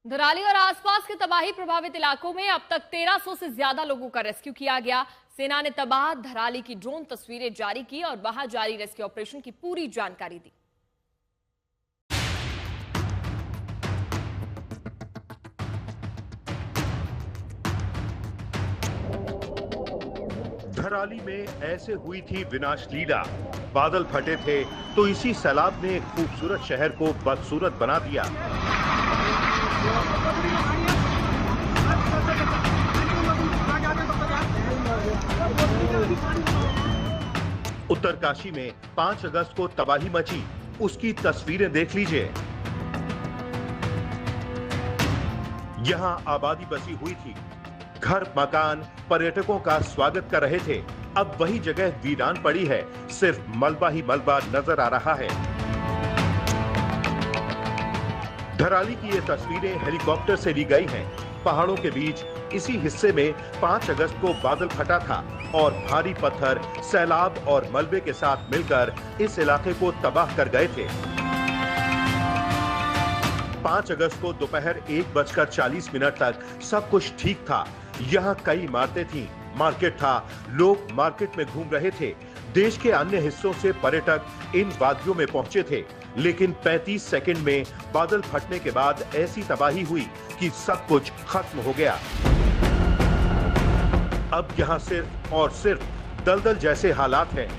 धराली और आसपास के तबाही प्रभावित इलाकों में अब तक 1300 से ज्यादा लोगों का रेस्क्यू किया गया। सेना ने तबाह धराली की ड्रोन तस्वीरें जारी की और वहां जारी रेस्क्यू ऑपरेशन की पूरी जानकारी दी। धराली में ऐसे हुई थी विनाश लीला। बादल फटे थे तो इसी सैलाब ने खूबसूरत शहर को बदसूरत बना दिया। उत्तरकाशी में 5 अगस्त को तबाही मची, उसकी तस्वीरें देख लीजिए। यहां आबादी बसी हुई थी, घर मकान पर्यटकों का स्वागत कर रहे थे। अब वही जगह वीरान पड़ी है, सिर्फ मलबा ही मलबा नजर आ रहा है। धराली की ये तस्वीरें हेलीकॉप्टर से ली गई हैं। पहाड़ों के बीच इसी हिस्से में 5 अगस्त को बादल फटा था और भारी पत्थर सैलाब और मलबे के साथ मिलकर इस इलाके को तबाह कर गए थे। 5 अगस्त को दोपहर 1:40 तक सब कुछ ठीक था। यहाँ कई इमारतें थीं, मार्केट था, लोग मार्केट में घूम रहे थे। देश के अन्य हिस्सों से पर्यटक इन वादियों में पहुंचे थे, लेकिन 35 सेकंड में बादल फटने के बाद ऐसी तबाही हुई कि सब कुछ खत्म हो गया। अब यहाँ सिर्फ और सिर्फ दलदल जैसे हालात हैं।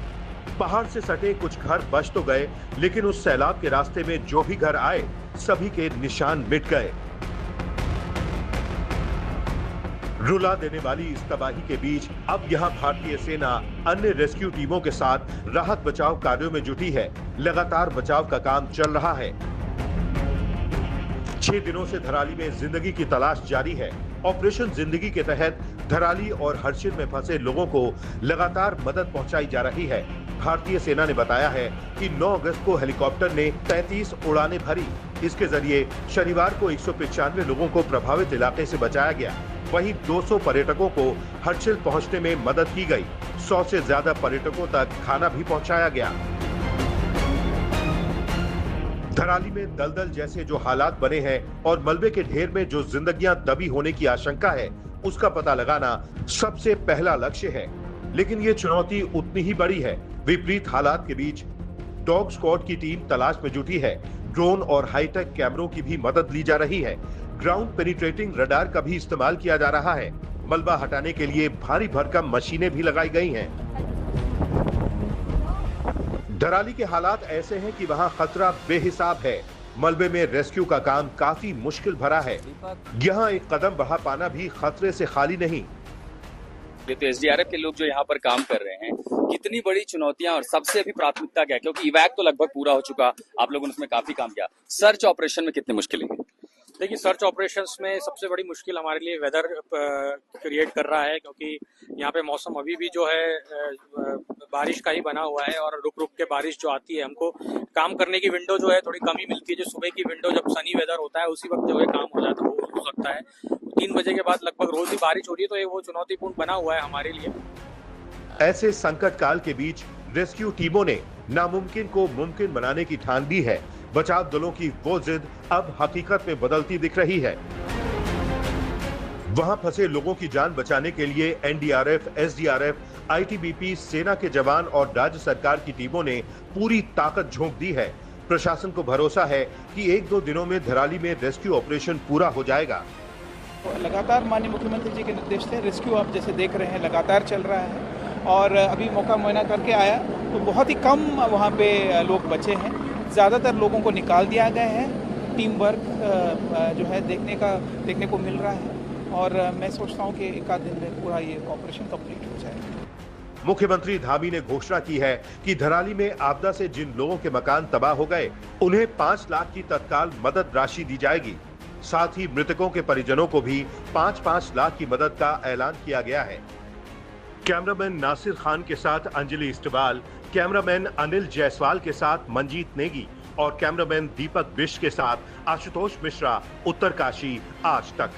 पहाड़ से सटे कुछ घर बच तो गए, लेकिन उस सैलाब के रास्ते में जो भी घर आए सभी के निशान मिट गए। रुला देने वाली इस तबाही के बीच अब यहां भारतीय सेना अन्य रेस्क्यू टीमों के साथ राहत बचाव कार्यों में जुटी है। लगातार बचाव का काम चल रहा है। 6 दिनों से धराली में जिंदगी की तलाश जारी है। ऑपरेशन जिंदगी के तहत धराली और हर्षिल में फंसे लोगों को लगातार मदद पहुंचाई जा रही है। भारतीय सेना ने बताया है कि 9 अगस्त को हेलीकॉप्टर ने 33 उड़ानें भरी। इसके जरिए शनिवार को 195 लोगों को प्रभावित इलाके से बचाया गया। वहीं 200 पर्यटकों को हर्षिल पहुंचने में मदद की गई। 100 से ज्यादा पर्यटकों तक खाना भी पहुंचाया गया। धराली में दलदल जैसे जो हालात बने हैं और मलबे के ढेर में जो जिंदगियां दबी होने की आशंका है, उसका पता लगाना सबसे पहला लक्ष्य है। लेकिन ये चुनौती उतनी ही बड़ी है। विपरीत हालात के बीच डॉग स्क्वाड की टीम तलाश में जुटी है। ड्रोन और हाईटेक कैमरों की भी मदद ली जा रही है। ग्राउंड पेनिट्रेटिंग रडार का भी इस्तेमाल किया जा रहा है। मलबा हटाने के लिए भारी भरकम मशीनें भी लगाई गई हैं। धराली के हालात ऐसे हैं कि वहां खतरा बेहिसाब है। मलबे में रेस्क्यू का काम काफी मुश्किल भरा है। यहाँ एक कदम बढ़ा पाना भी खतरे से खाली नहीं। तो एसडीआरएफ के लोग जो यहाँ पर काम कर रहे हैं, कितनी बड़ी चुनौतियां और सबसे अभी प्राथमिकता क्या है, क्योंकि इवैक तो लगभग पूरा हो चुका, आप लोगों ने उसमें काफी काम किया। सर्च ऑपरेशन में कितनी मुश्किलें हैं? देखिए, सर्च ऑपरेशंस में सबसे बड़ी मुश्किल हमारे लिए वेदर क्रिएट कर रहा है, क्योंकि यहाँ पे मौसम अभी भी जो है बारिश का ही बना हुआ है और रुक रुक के बारिश जो आती है, हमको काम करने की विंडो जो है थोड़ी कम ही मिलती है। जो सुबह की विंडो जब सनी वेदर होता है उसी वक्त जो है काम हो जाता है, वो हो सकता है। 3 बजे के बाद लगभग रोज ही बारिश हो रही है, तो ये वो चुनौतीपूर्ण बना हुआ है हमारे लिए। ऐसे संकट काल के बीच रेस्क्यू टीमों ने नामुमकिन को मुमकिन बनाने की ठान ली है। बचाव दलों की वो जिद अब हकीकत में बदलती दिख रही है। वहां फंसे लोगों की जान बचाने के लिए एनडीआरएफ, एसडीआरएफ, आईटीबीपी, सेना के जवान और राज्य सरकार की टीमों ने पूरी ताकत झोंक दी है। प्रशासन को भरोसा है कि 1-2 दिनों में धराली में रेस्क्यू ऑपरेशन पूरा हो जाएगा। लगातार माननीय मुख्यमंत्री जी के निर्देश से रेस्क्यू आप जैसे देख रहे हैं लगातार चल रहा है और अभी मौका मुआयना करके आया तो बहुत ही कम वहाँ पे लोग बचे हैं। ज़्यादातर लोगों को निकाल दिया गया है। टीम वर्क जो है देखने को मिल रहा है और मैं सोचता हूँ कि 1 आध दिन में पूरा ये ऑपरेशन कंप्लीट हो जाएगा। मुख्यमंत्री धामी ने घोषणा की है कि धराली में आपदा से जिन लोगों के मकान तबाह हो गए, उन्हें 5 लाख की तत्काल मदद राशि दी जाएगी। साथ ही मृतकों के परिजनों को भी 5-5 लाख की मदद का ऐलान किया गया है। कैमरामैन नासिर खान के साथ अंजलि इस्टबाल, कैमरामैन अनिल जायसवाल के साथ मंजीत नेगी और कैमरामैन दीपक बिष्ट के साथ आशुतोष मिश्रा, उत्तरकाशी आज तक।